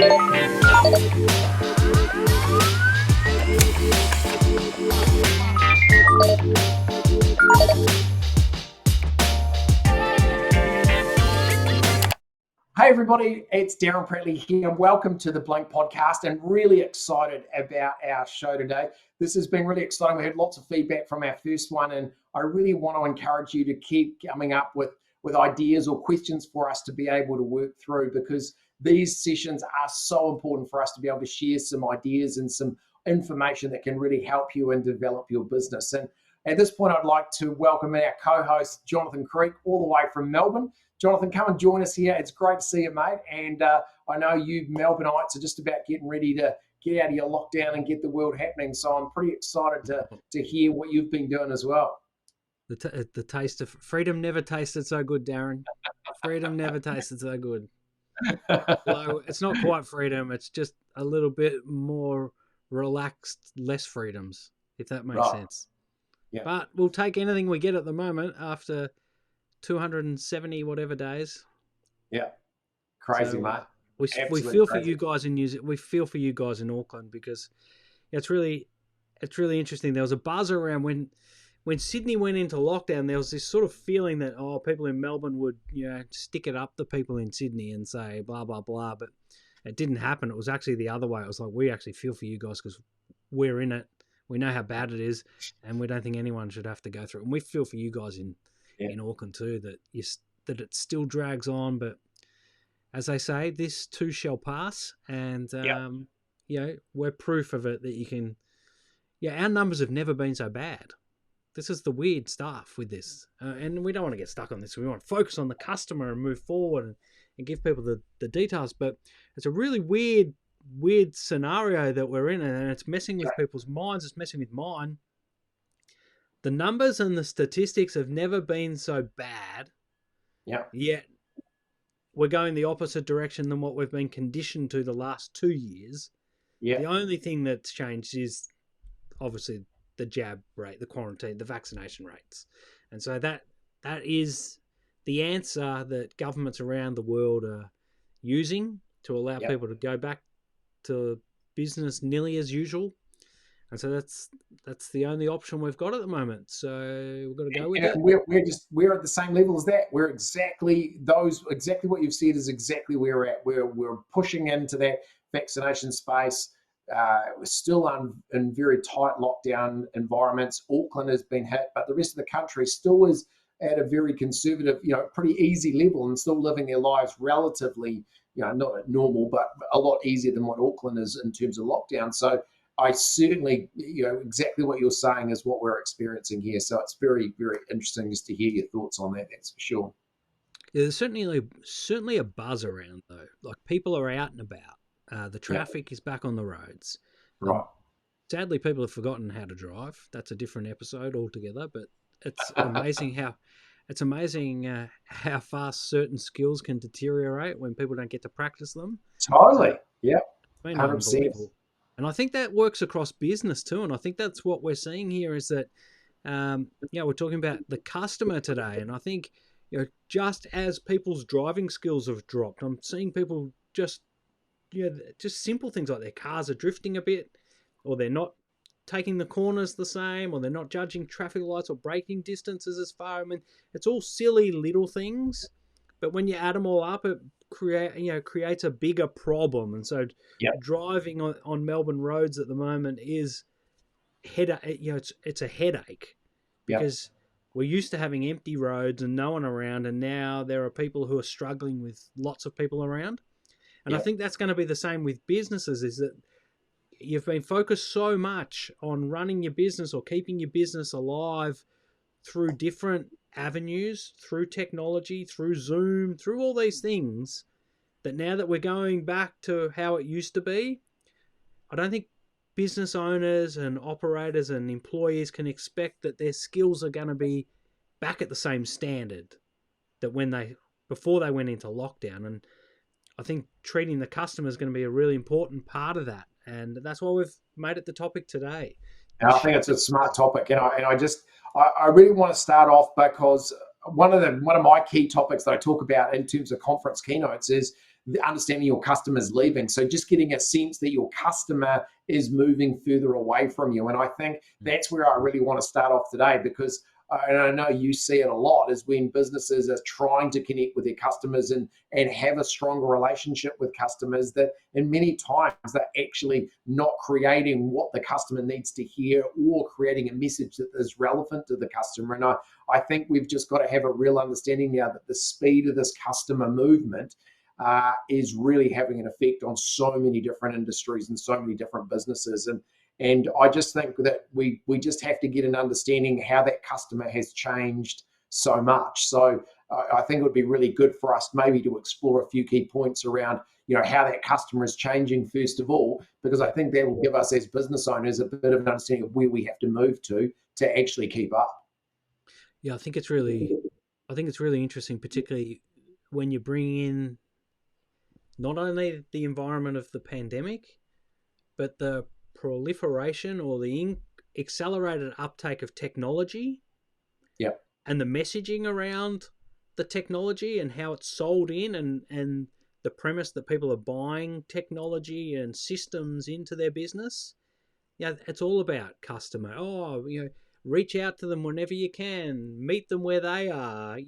Hey everybody, it's Darren Prattley here. Welcome to the Blink podcast, and really excited about our show today. This has been really exciting. We had lots of feedback from our first one, and I really want to encourage you to keep coming up with ideas or questions for us to be able to work through, because these sessions are so important for us to be able to share some ideas and some information that can really help you and develop your business. And at this point, I'd like to welcome our co-host, Jonathan Creek, all the way from Melbourne. Jonathan, come and join us here. It's great to see you, mate. And I know you Melbourneites are just about getting ready to get out of your lockdown and get the world happening. So I'm pretty excited to hear what you've been doing as well. The taste of freedom never tasted so good, Darren. Freedom never tasted so good. Although it's not quite freedom. It's just a little bit more relaxed, less freedoms, if that makes sense. Yeah. But we'll take anything we get at the moment after 270 whatever days. Yeah, crazy, mate. We feel crazy for you guys in New Zealand. We feel for you guys in Auckland, because it's really interesting. There was a buzz around when Sydney went into lockdown. There was this sort of feeling that people in Melbourne would stick it up the people in Sydney and say blah blah blah, but it didn't happen. It was actually the other way. It was like, we actually feel for you guys because we're in it. We know how bad it is, and we don't think anyone should have to go through it. And we feel for you guys in Auckland too, that it still drags on, but as they say, this too shall pass, and we're proof of it that you can. Our numbers have never been so bad. This is the weird stuff with this, and we don't want to get stuck on this. We want to focus on the customer and move forward and give people the details, but it's a really weird scenario that we're in, and it's messing with people's minds. It's messing with mine. The numbers and the statistics have never been so bad. Yeah. Yet we're going the opposite direction than what we've been conditioned to the last 2 years. Yeah. The only thing that's changed is obviously the jab rate, the quarantine, the vaccination rates. And so that is the answer that governments around the world are using to allow people to go back to business nearly as usual. And so that's the only option we've got at the moment. So we've got to go with it. We're at the same level as that. We're exactly what you've said is exactly where we're at. We're pushing into that vaccination space. We're still in very tight lockdown environments. Auckland has been hit, but the rest of the country still is at a very conservative, pretty easy level, and still living their lives relatively, not normal, but a lot easier than what Auckland is in terms of lockdown. So I certainly, exactly what you're saying is what we're experiencing here. So it's very, very interesting just to hear your thoughts on that. That's for sure. Yeah, there's certainly a buzz around though. Like, people are out and about. The traffic is back on the roads. Right. Sadly, people have forgotten how to drive. That's a different episode altogether. But it's amazing how fast certain skills can deteriorate when people don't get to practice them. Totally. Yeah. It's been unbelievable. And I think that works across business too. And I think that's what we're seeing here is that, we're talking about the customer today. And I think, just as people's driving skills have dropped, I'm seeing people just simple things like their cars are drifting a bit, or they're not taking the corners the same, or they're not judging traffic lights or braking distances as far. I mean, it's all silly little things, but when you add them all up, it creates a bigger problem. And so driving on Melbourne roads at the moment is it's a headache, because we're used to having empty roads and no one around, and now there are people who are struggling with lots of people around. And I think that's going to be the same with businesses, is that you've been focused so much on running your business or keeping your business alive through different avenues, through technology, through Zoom, through all these things, that now that we're going back to how it used to be, I don't think business owners and operators and employees can expect that their skills are going to be back at the same standard that before they went into lockdown. And I think treating the customer is going to be a really important part of that. And that's why we've made it the topic today. And I think it's a smart topic. And I really want to start off, because one of my key topics that I talk about in terms of conference keynotes is understanding your customers leaving. So just getting a sense that your customer is moving further away from you. And I think that's where I really want to start off today, because and I know you see it a lot, is when businesses are trying to connect with their customers and have a stronger relationship with customers, that in many times they're actually not creating what the customer needs to hear or creating a message that is relevant to the customer. And I think we've just got to have a real understanding now that the speed of this customer movement is really having an effect on so many different industries and so many different businesses. And I just think that we just have to get an understanding how that customer has changed so much. So I think it would be really good for us maybe to explore a few key points around, how that customer is changing first of all, because I think that will give us as business owners a bit of an understanding of where we have to move to actually keep up. Yeah, I think it's really interesting, particularly when you bring in not only the environment of the pandemic, but the proliferation or the accelerated uptake of technology. Yep. And the messaging around the technology and how it's sold in, and the premise that people are buying technology and systems into their business. Yeah, it's all about customer. Reach out to them whenever you can, meet them where they are.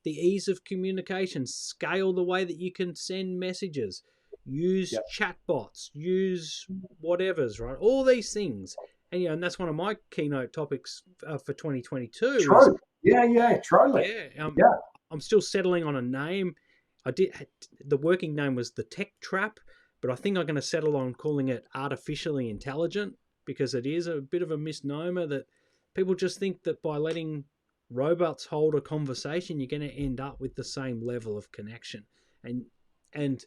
The ease of communication, scale the way that you can send messages, use chatbots, use whatever's, right? All these things. And that's one of my keynote topics for 2022. True. Yeah, totally. Yeah. I'm still settling on a name. The working name was the Tech Trap, but I think I'm going to settle on calling it artificially intelligent, because it is a bit of a misnomer that people just think that by letting robots hold a conversation, you're going to end up with the same level of connection. And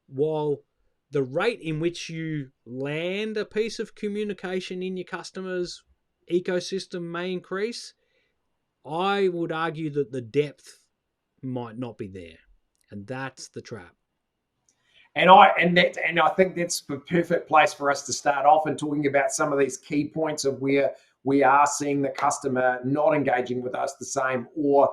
while the rate in which you land a piece of communication in your customer's ecosystem may increase, I would argue that the depth might not be there. And that's the trap. And I think that's the perfect place for us to start off and talking about some of these key points of where we are seeing the customer not engaging with us the same, or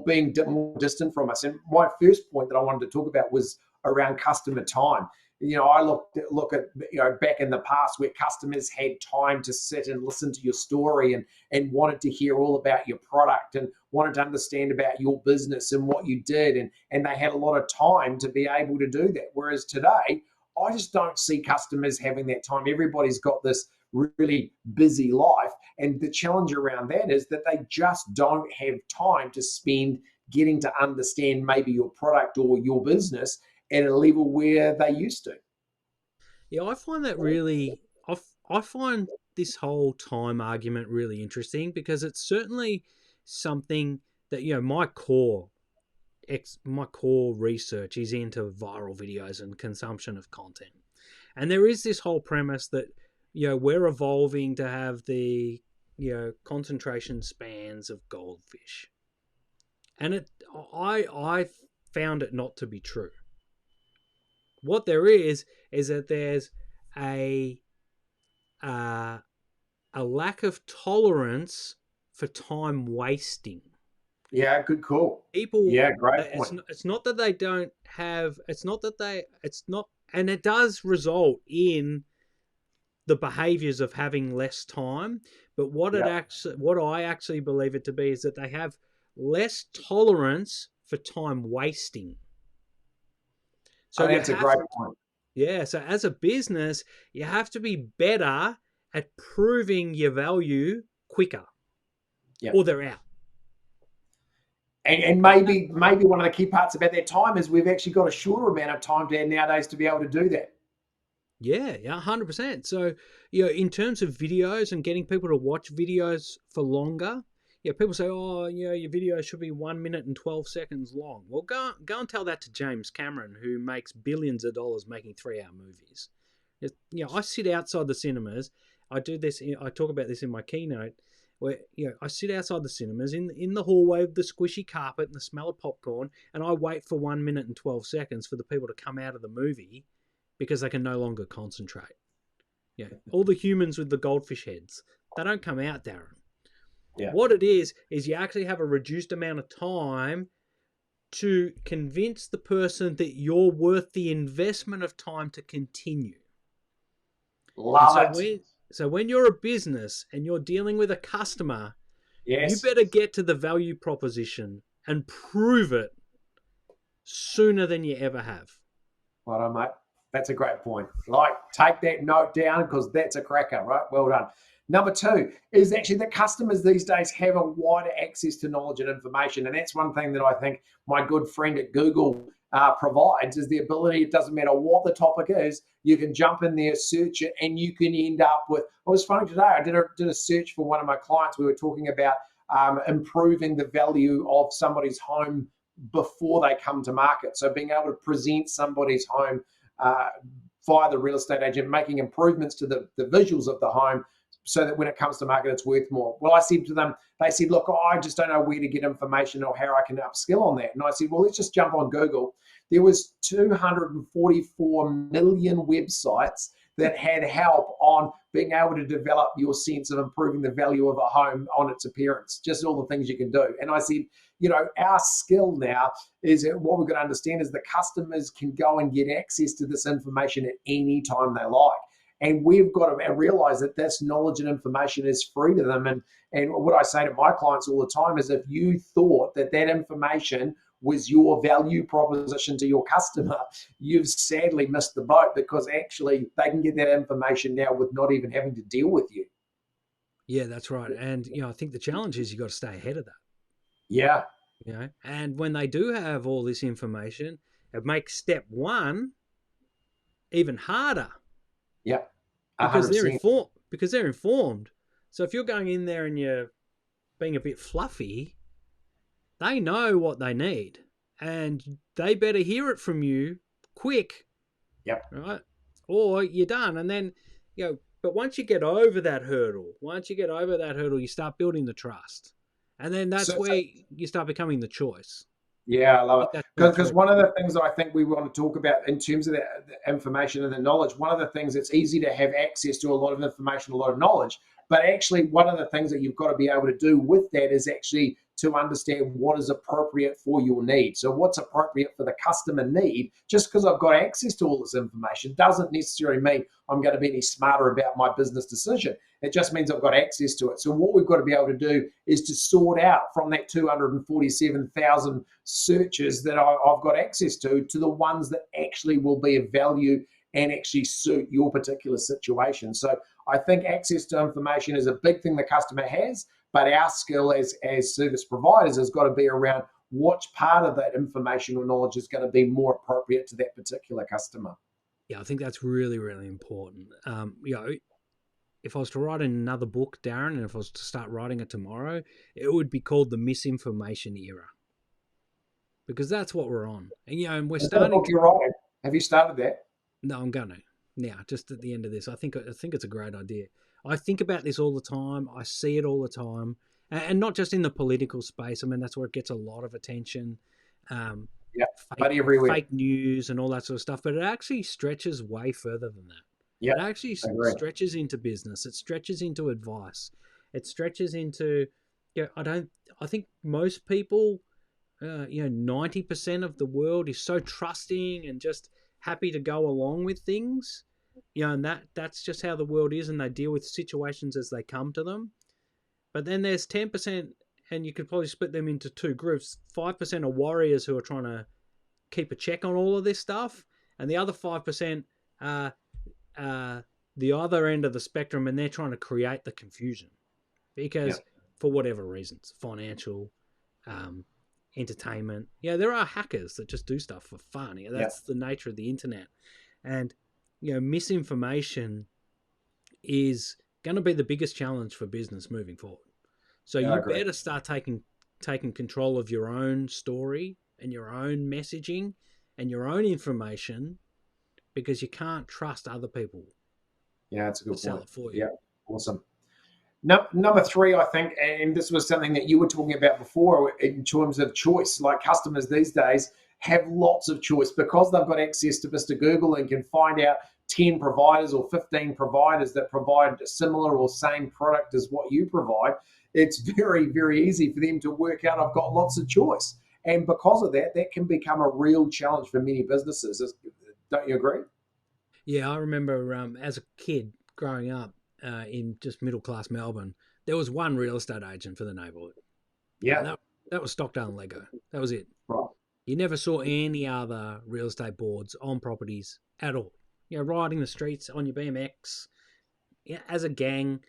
being more distant from us. And my first point that I wanted to talk about was around customer time. I look at back in the past where customers had time to sit and listen to your story and wanted to hear all about your product and wanted to understand about your business and what you did. And they had a lot of time to be able to do that. Whereas today, I just don't see customers having that time. Everybody's got this really busy life. And the challenge around that is that they just don't have time to spend getting to understand maybe your product or your business at a level where they used to. Yeah, I find that really, I find this whole time argument really interesting, because it's certainly something that, my core research is into viral videos and consumption of content. And there is this whole premise that, we're evolving to have the, concentration spans of goldfish. And I found it not to be true. What there is that there's a lack of tolerance for time wasting. Yeah, good call. Great point. It's not that they don't have. It's not, and it does result in the behaviours of having less time. But what I actually believe it to be is that they have less tolerance for time wasting. So that's a great point. Yeah, so as a business, you have to be better at proving your value quicker, or they're out. And maybe one of the key parts about that time is we've actually got a shorter amount of time nowadays to be able to do that. Yeah, 100%. So, in terms of videos and getting people to watch videos for longer, people say, your video should be 1 minute and 12 seconds long. Well, go and tell that to James Cameron, who makes billions of dollars making 3-hour movies. I sit outside the cinemas. I do this. I talk about this in my keynote, where I sit outside the cinemas in the hallway with the squishy carpet and the smell of popcorn, and I wait for 1 minute and 12 seconds for the people to come out of the movie, because they can no longer concentrate. All the humans with the goldfish heads, they don't come out, Darren. Yeah. What it is you actually have a reduced amount of time to convince the person that you're worth the investment of time to continue. Love it. So when you're a business and you're dealing with a customer, you Yes. better get to the value proposition and prove it sooner than you ever have. Right on, mate. That's a great point. Like, take that note down because that's a cracker, right? Well done. Number two is actually that customers these days have a wider access to knowledge and information. And that's one thing that I think my good friend at Google provides is the ability, it doesn't matter what the topic is, you can jump in there, search it, and you can end up with, it was funny today, I did a search for one of my clients. We were talking about improving the value of somebody's home before they come to market. So being able to present somebody's home via the real estate agent, making improvements to the visuals of the home so that when it comes to market, it's worth more. Well, I said to them, they said, look, I just don't know where to get information or how I can upskill on that. And I said, well, let's just jump on Google. There was 244 million websites that had help on being able to develop your sense of improving the value of a home on its appearance, just all the things you can do. And I said, our skill now is what we've got to understand is the customers can go and get access to this information at any time they like. And we've got to realize that this knowledge and information is free to them. And what I say to my clients all the time is if you thought that information was your value proposition to your customer, you've sadly missed the boat because actually they can get that information now with not even having to deal with you. Yeah, that's right. And, I think the challenge is you've got to stay ahead of that. Yeah. And when they do have all this information, it makes step one even harder. Yeah. Because they're informed. So if you're going in there and you're being a bit fluffy, they know what they need and they better hear it from you quick. Yep. Right? Or you're done. And then, but once you get over that hurdle, you start building the trust. And then that's where you start becoming the choice. Yeah, I love it. Because one of the things that I think we want to talk about in terms of the information and the knowledge, one of the things it's easy to have access to a lot of information, a lot of knowledge, but actually one of the things that you've got to be able to do with that is actually to understand what is appropriate for your need. So what's appropriate for the customer need, just because I've got access to all this information doesn't necessarily mean I'm going to be any smarter about my business decision. It just means I've got access to it. So what we've got to be able to do is to sort out from that 247,000 searches that I've got access to the ones that actually will be of value and actually suit your particular situation. So I think access to information is a big thing the customer has, but our skill as service providers has got to be around which part of that information or knowledge is going to be more appropriate to that particular customer. Yeah, I think that's really, really important. If I was to write another book, Darren, and if I was to start writing it tomorrow, it would be called the Misinformation Era. Because that's what we're on. And we're starting to... You're right. Have you started that? No, I'm going to. Now, just at the end of this, I think it's a great idea. I think about this all the time. I see it all the time. And not just in the political space. I mean, that's where it gets a lot of attention. Fake news and all that sort of stuff. But it actually stretches way further than that. It actually stretches into business. It stretches into advice. It stretches into, I think most people, 90% of the world is so trusting and just happy to go along with things, and that's just how the world is, and they deal with situations as they come to them. But then there's 10%, and you could probably split them into two groups. 5% are warriors who are trying to keep a check on all of this stuff, and the other 5% are the other end of the spectrum, and they're trying to create the confusion because for whatever reasons, financial, entertainment. There are hackers that just do stuff for fun. That's the nature of the internet. And, misinformation is going to be the biggest challenge for business moving forward. So you better start taking control of your own story and your own messaging and your own information, because you can't trust other people. Yeah, that's a good point. Sell it for you. Yeah, awesome. Number three, I think, and this was something that you were talking about before in terms of choice, like customers these days have lots of choice because they've got access to Mr. Google and can find out 10 providers or 15 providers that provide a similar or same product as what you provide. It's very, very easy for them to work out I've got lots of choice. And because of that, that can become a real challenge for many businesses. Don't you agree? Yeah, I remember as a kid growing up in just middle class Melbourne, there was one real estate agent for the neighbourhood. Yeah. That was Stockdale and Lego. That was it. Right. You never saw any other real estate boards on properties at all. Riding the streets on your BMX, as a gang.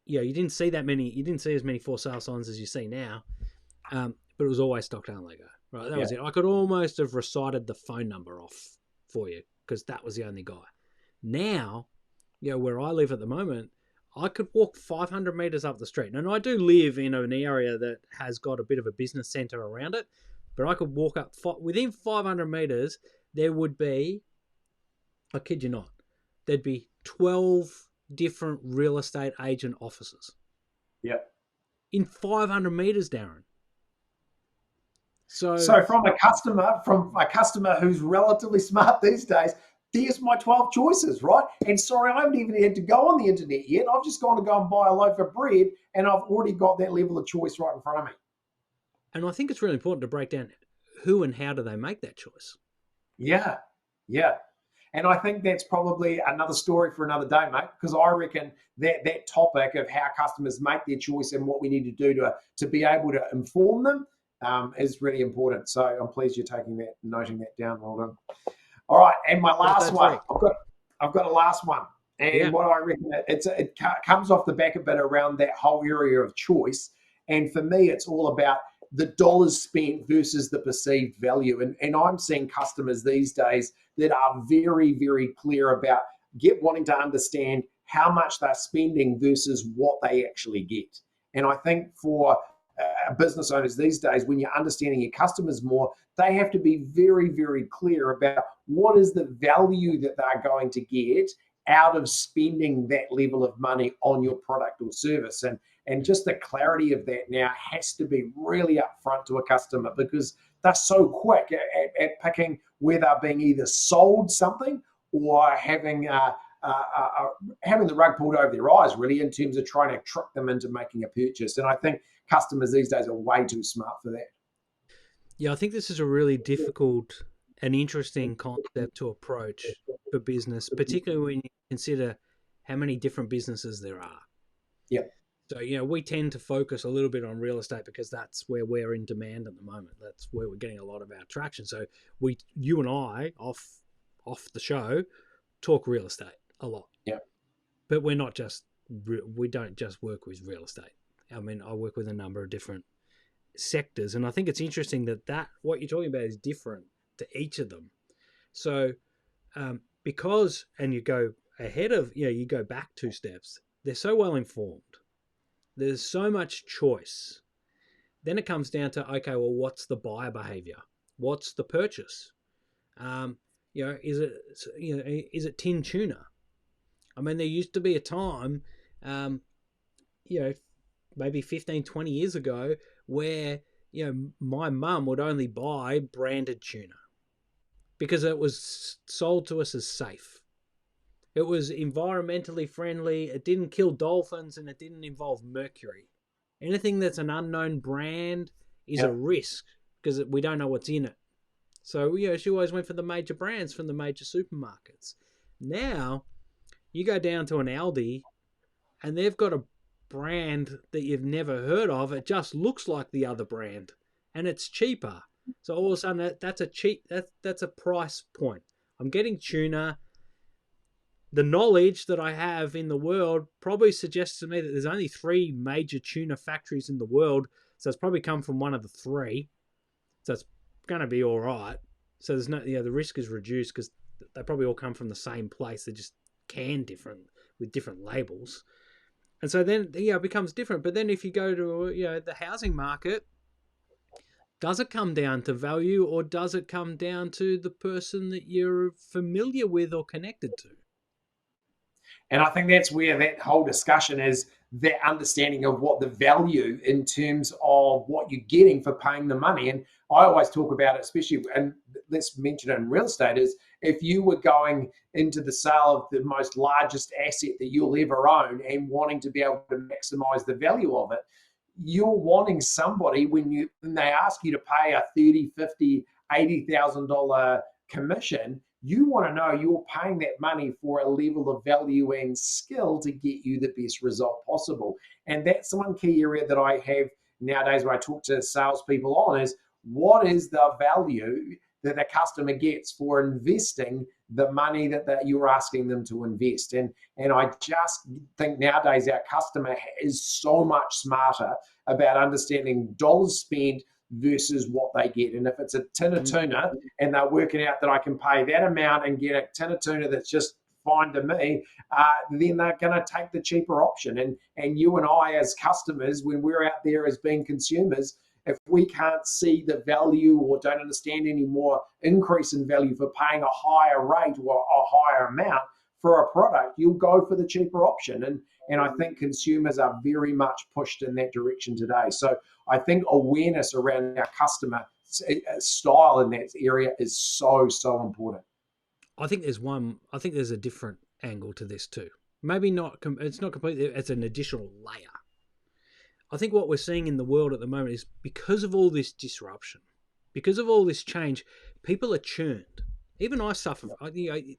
You didn't see that many. You didn't see as many for sale signs as you see now. But it was always Stockdale and Lego. Right, that was it. I could almost have recited the phone number off for you because that was the only guy. Now, where I live at the moment, I could walk 500 meters up the street. And I do live in an area that has got a bit of a business center around it, but I could walk up within 500 meters. There would be, I kid you not, there'd be 12 different real estate agent offices. Yeah. In 500 meters, Darren. So from a customer who's relatively smart these days, there's my 12 choices, right? And sorry, I haven't even had to go on the internet yet. I've just gone to go and buy a loaf of bread, and I've already got that level of choice right in front of me. And I think it's really important to break down who and how do they make that choice. Yeah. And I think that's probably another story for another day, mate, because I reckon that topic of how customers make their choice and what we need to do to be able to inform them is really important. So I'm pleased you're noting that down. Well done. All right, and my last one. I've got a last one, and what I reckon it comes off the back a bit around that whole area of choice. And for me, it's all about the dollars spent versus the perceived value. And I'm seeing customers these days that are very, very clear about wanting to understand how much they're spending versus what they actually get. And I think for business owners these days, when you're understanding your customers more, they have to be very, very clear about what is the value that they're going to get out of spending that level of money on your product or service. And just the clarity of that now has to be really upfront to a customer, because they're so quick at picking where they're being either sold something or having the rug pulled over their eyes, really, in terms of trying to trick them into making a purchase. And I think customers these days are way too smart for that. Yeah, I think this is a really difficult and interesting concept to approach for business, particularly when you consider how many different businesses there are. Yeah. So, we tend to focus a little bit on real estate because that's where we're in demand at the moment. That's where we're getting a lot of our traction. So you and I, off the show, talk real estate a lot. Yeah. But we don't just work with real estate. I mean, I work with a number of different sectors, and I think it's interesting that what you're talking about is different to each of them. So, because, and you go ahead of, you go back 2 steps, they're so well informed. There's so much choice. Then it comes down to, okay, well, what's the buyer behavior? What's the purchase? Is it tin tuna? I mean, there used to be a time, maybe 15, 20 years ago where, my mum would only buy branded tuna because it was sold to us as safe. It was environmentally friendly. It didn't kill dolphins, and it didn't involve mercury. Anything that's an unknown brand is a risk because we don't know what's in it. So, she always went for the major brands from the major supermarkets. Now, you go down to an Aldi, and they've got a brand that you've never heard of. It just looks like the other brand, and it's cheaper. So all of a sudden, that's a price point. I'm getting tuna. The knowledge that I have in the world probably suggests to me that there's only 3 major tuna factories in the world. So it's probably come from one of the 3. So it's going to be all right. So there's no, the risk is reduced because they probably all come from the same place. They're just canned different with different labels. And so then, it becomes different. But then if you go to, the housing market, does it come down to value, or does it come down to the person that you're familiar with or connected to? And I think that's where that whole discussion is, that understanding of what the value in terms of what you're getting for paying the money. And I always talk about it, especially, and let's mention it in real estate, is if you were going into the sale of the most largest asset that you'll ever own and wanting to be able to maximize the value of it, you're wanting somebody when they ask you to pay a 30, 50, $80,000 commission, you want to know you're paying that money for a level of value and skill to get you the best result possible. And that's one key area that I have nowadays when I talk to salespeople on is what is the value that the customer gets for investing the money that you're asking them to invest. And I just think nowadays our customer is so much smarter about understanding dollars spent versus what they get. And if it's a tin of tuna and they're working out that I can pay that amount and get a tin of tuna that's just fine to me, then they're going to take the cheaper option. And you and I as customers, when we're out there as being consumers, if we can't see the value or don't understand any more increase in value for paying a higher rate or a higher amount for a product, you'll go for the cheaper option. And I think consumers are very much pushed in that direction today. So I think awareness around our customer style in that area is so important. I think there's a different angle to this too. Maybe not, it's not completely, it's an additional layer. I think what we're seeing in the world at the moment is because of all this disruption, because of all this change, people are churned. Even I suffer.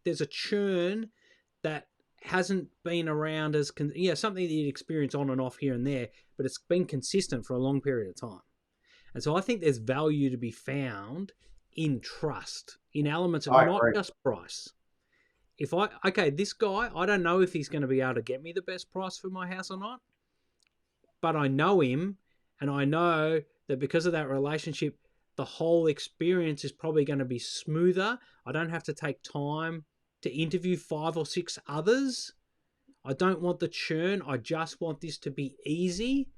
There's a churn that hasn't been around as something that you experience on and off here and there, but it's been consistent for a long period of time. And so I think there's value to be found in trust, in elements of not just price. This guy, I don't know if he's going to be able to get me the best price for my house or not, but I know him, and I know that because of that relationship, the whole experience is probably going to be smoother. I don't have to take time to interview 5 or 6 others. I don't want the churn. I just want this to be easy.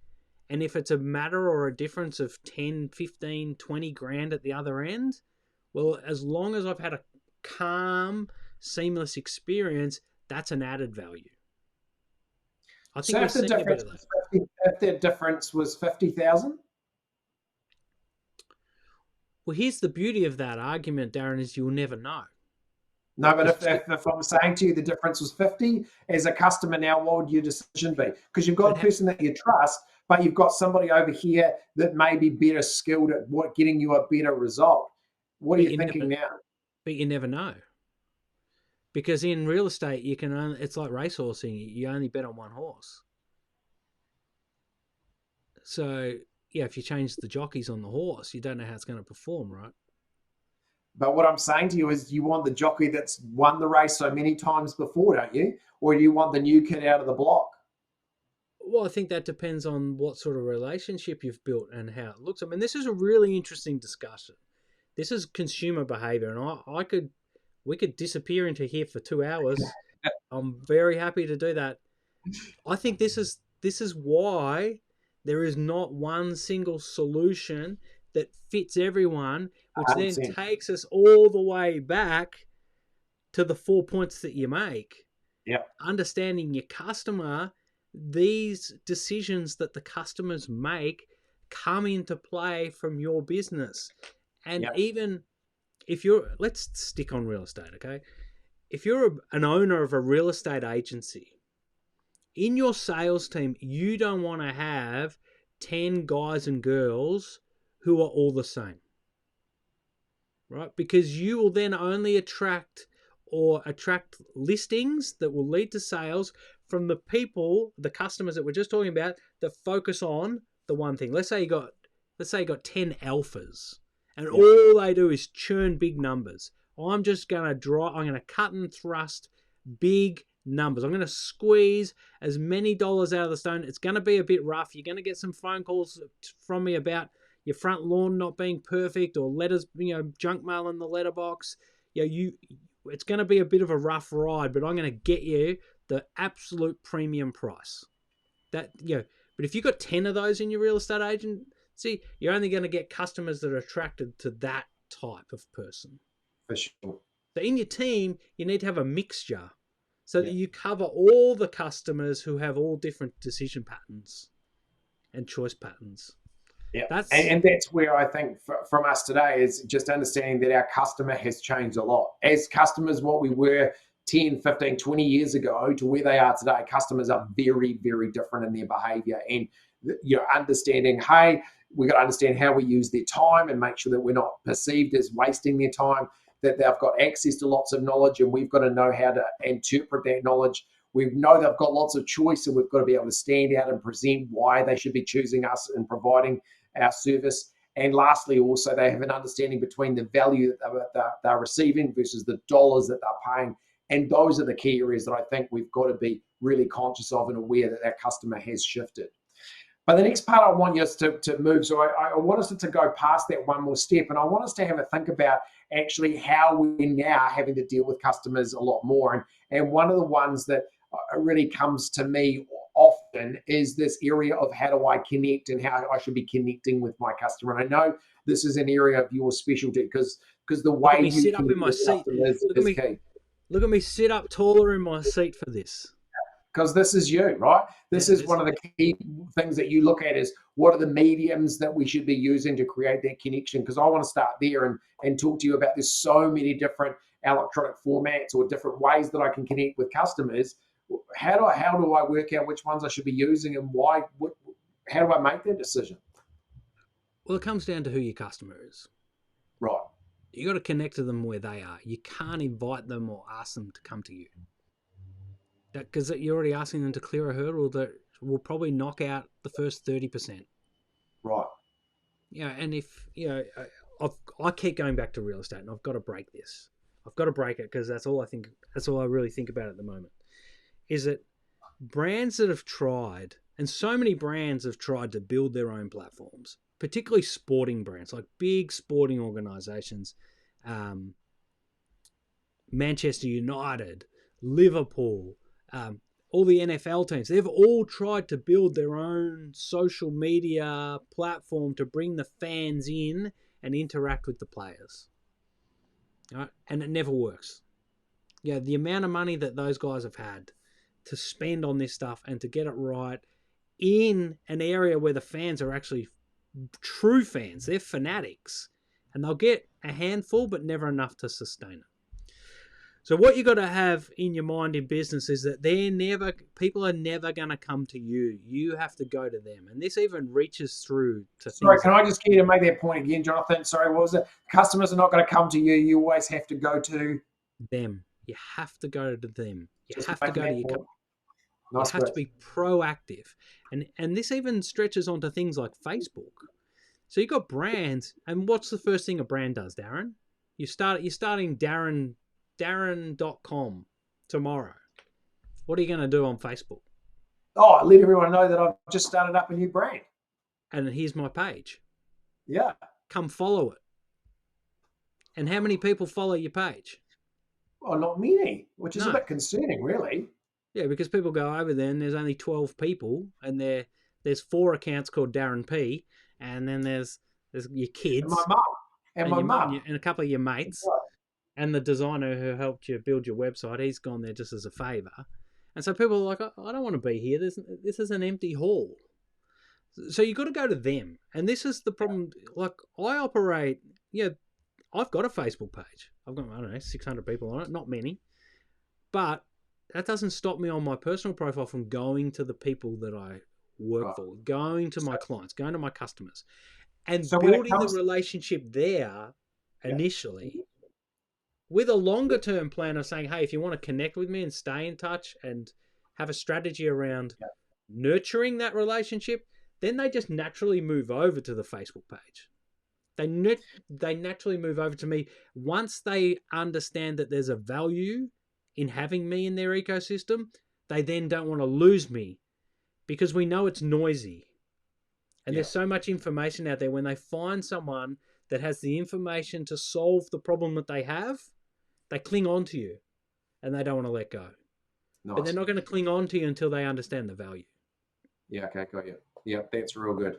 And if it's a matter or a difference of 10, 15, 20 grand at the other end, well, as long as I've had a calm, seamless experience, that's an added value. I think so if the difference was 50,000? Well, here's the beauty of that argument, Darren, is you'll never know. No, but if I'm saying to you the difference was 50, as a customer now, what would your decision be? Because you've got a person that you trust, but you've got somebody over here that may be better skilled at getting you a better result. What are you thinking now? But you never know. Because in real estate, it's like racehorsing. You only bet on one horse. So, if you change the jockeys on the horse, you don't know how it's going to perform, right? But what I'm saying to you is you want the jockey that's won the race so many times before, don't you? Or do you want the new kid out of the block? Well, I think that depends on what sort of relationship you've built and how it looks. I mean, this is a really interesting discussion. This is consumer behavior, and we could disappear into here for 2 hours. I'm very happy to do that. I think this is why there is not one single solution that fits everyone, which 100%. Then takes us all the way back to the 4 points that you make. Yeah. Understanding your customer, these decisions that the customers make come into play from your business. And even if let's stick on real estate, okay? If you're an owner of a real estate agency, in your sales team, you don't want to have 10 guys and girls who are all the same, right? Because you will then only attract listings that will lead to sales from the people, the customers that we're just talking about, that focus on the one thing. Let's say you got 10 alphas, and all they do is churn big numbers. I'm going to cut and thrust big numbers. I'm going to squeeze as many dollars out of the stone. It's going to be a bit rough. You're going to get some phone calls from me about your front lawn not being perfect, or letters, junk mail in the letterbox. It's going to be a bit of a rough ride, but I'm going to get you the absolute premium price. But if you've got 10 of those in your real estate agency, you're only going to get customers that are attracted to that type of person. For sure. So in your team, you need to have a mixture so that you cover all the customers who have all different decision patterns and choice patterns. Yeah, and that's where I think from us today is just understanding that our customer has changed a lot. As customers, what we were 10, 15, 20 years ago to where they are today, customers are very, very different in their behavior. And understanding, hey, we've got to understand how we use their time and make sure that we're not perceived as wasting their time, that they've got access to lots of knowledge, and we've got to know how to interpret that knowledge. We know they've got lots of choice, and we've got to be able to stand out and present why they should be choosing us and providing our service. And lastly, also, they have an understanding between the value that they're receiving versus the dollars that they're paying. And those are the key areas that I think we've got to be really conscious of and aware that our customer has shifted. But the next part I want us to move, so I want us to go past that one more step, and I want us to have a think about actually how we're now having to deal with customers a lot more. And one of the ones that really comes to me often is this area of how do I connect and how I should be connecting with my customer. And I know this is an area of your specialty because the way you sit up in my seat is key. Look at me sit up taller in my seat for this. Because this is you, right? This is one of the key things that you look at is what are the mediums that we should be using to create that connection? Because I want to start there and talk to you about there's so many different electronic formats or different ways that I can connect with customers. How do I work out which ones I should be using and why? How do I make that decision? Well, it comes down to who your customer is. Right. You got to connect to them where they are. You can't invite them or ask them to come to you. Because you're already asking them to clear a hurdle that will probably knock out the first 30%. Right. And if, I keep going back to real estate and I've got to break this. I've got to break it because that's all I really think about at the moment. Is that brands that have tried, and so many brands have tried to build their own platforms, particularly sporting brands, like big sporting organisations, Manchester United, Liverpool, all the NFL teams, they've all tried to build their own social media platform to bring the fans in and interact with the players. Right? And it never works. The amount of money that those guys have had to spend on this stuff and to get it right in an area where the fans are actually true fans, they're fanatics, and they'll get a handful but never enough to sustain it. So what you got to have in your mind in business is that people are never going to come to you. You have to go to them. And this even reaches through to things. Sorry, can I just get you to make that point again, Jonathan? Sorry, what was it? Customers are not going to come to you. You always have to go to them. You have to go to them. You have to go to your customer. Nice. You have to be proactive. And this even stretches onto things like Facebook. So you've got brands, and what's the first thing a brand does, Darren? You're starting Darren.com tomorrow. What are you going to do on Facebook? Oh, let everyone know that I've just started up a new brand. And here's my page. Yeah. Come follow it. And how many people follow your page? Oh, not many, which is a bit concerning, really. Yeah, because people go over there and there's only 12 people, and there's 4 accounts called Darren P, and then there's your kids. And my mum. And a couple of your mates. Right. And the designer who helped you build your website, he's gone there just as a favour. And so people are like, I don't want to be here. This is an empty hall. So you've got to go to them. And this is the problem. Like, I operate, I've got a Facebook page. I've got, 600 people on it. Not many. But that doesn't stop me on my personal profile from going to the people that I work for, going to my clients, going to my customers, and so building the relationship there initially with a longer term plan of saying, hey, if you want to connect with me and stay in touch and have a strategy around nurturing that relationship, then they just naturally move over to the Facebook page. They naturally move over to me once they understand that there's a value in having me in their ecosystem. They then don't want to lose me because we know it's noisy. And there's so much information out there. When they find someone that has the information to solve the problem that they have, they cling on to you and they don't want to let go. Nice. But they're not going to cling on to you until they understand the value. Yeah, okay, got you. Yeah, that's real good.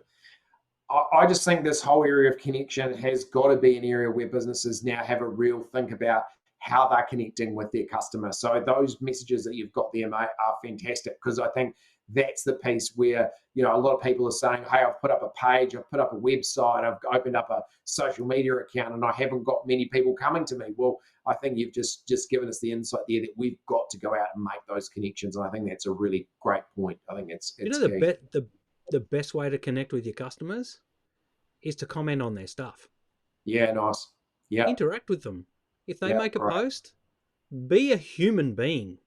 I just think this whole area of connection has got to be an area where businesses now have a real think about how they're connecting with their customer. So those messages that you've got there, mate, are fantastic, because I think that's the piece where, a lot of people are saying, hey, I've put up a page, I've put up a website, I've opened up a social media account, and I haven't got many people coming to me. Well, I think you've just given us the insight there that we've got to go out and make those connections. And I think that's a really great point. I think it's key. the best way to connect with your customers is to comment on their stuff. Yeah, nice. Yeah. Interact with them. If they Yeah, make a correct. post, be a human being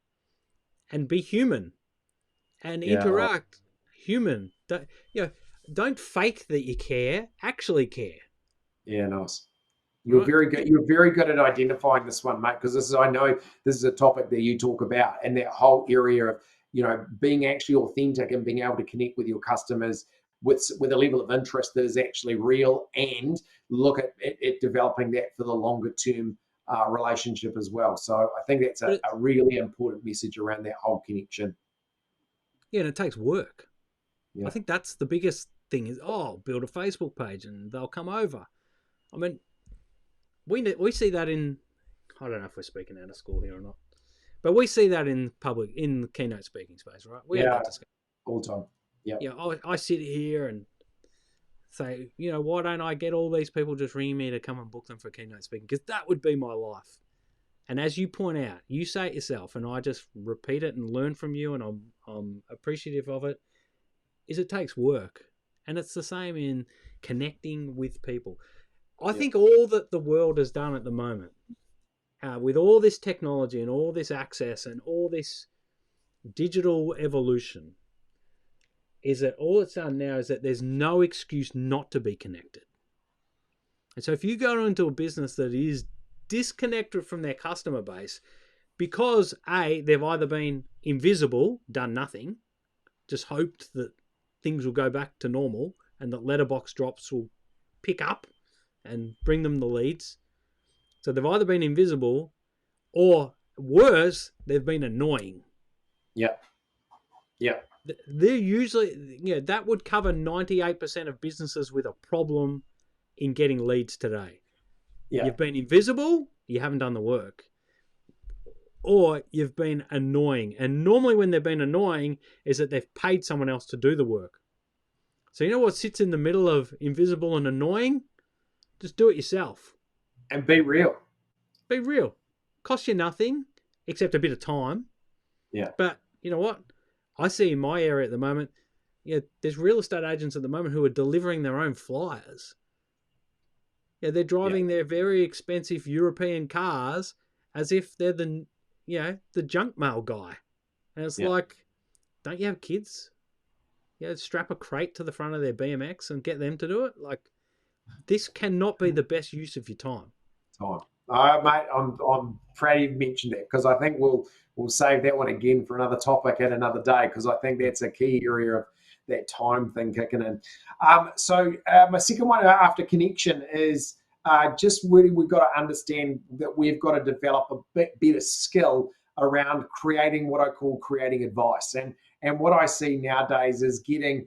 and be human and interact human. Don't fake that you care, actually care. Yeah, nice. You're Right? very good. You're very good at identifying this one, mate, because I know this is a topic that you talk about, and that whole area of, being actually authentic and being able to connect with your customers with a level of interest that is actually real, and look at developing that for the longer term relationship as well. So I think that's a really important message around that whole connection. Yeah, and it takes work. Yeah. I think that's the biggest thing is, build a Facebook page and they'll come over. I mean, we see that in, I don't know if we're speaking out of school here or not, but we see that in the keynote speaking space, right? We had that discussion all the time. Yeah. I sit here and say, why don't I get all these people just ringing me to come and book them for keynote speaking? Because that would be my life. And as you point out, you say it yourself, and I just repeat it and learn from you, and I'm appreciative of it, is it takes work. And it's the same in connecting with people. I think all that the world has done at the moment, with all this technology and all this access and all this digital evolution, is that all it's done now is that there's no excuse not to be connected. And so if you go into a business that is disconnected from their customer base because they've either been invisible, done nothing, just hoped that things will go back to normal and that letterbox drops will pick up and bring them the leads. So they've either been invisible, or worse, they've been annoying. Yeah. They're usually, that would cover 98% of businesses with a problem in getting leads today. Yeah. You've been invisible, you haven't done the work. Or you've been annoying. And normally when they've been annoying is that they've paid someone else to do the work. So you know what sits in the middle of invisible and annoying? Just do it yourself. And be real. Be real. Cost you nothing, except a bit of time. Yeah. But you know what? I see in my area at the moment, there's real estate agents at the moment who are delivering their own flyers. Yeah, they're driving their very expensive European cars as if they're the junk mail guy. And it's like, don't you have kids? Strap a crate to the front of their BMX and get them to do it. Like, this cannot be the best use of your time. Mate, I'm proud you mentioned that, because I think we'll save that one again for another topic at another day, because I think that's a key area of that time thing kicking in. So my second one after connection is just really we've got to understand that we've got to develop a bit better skill around creating what I call creating advice. And what I see nowadays is getting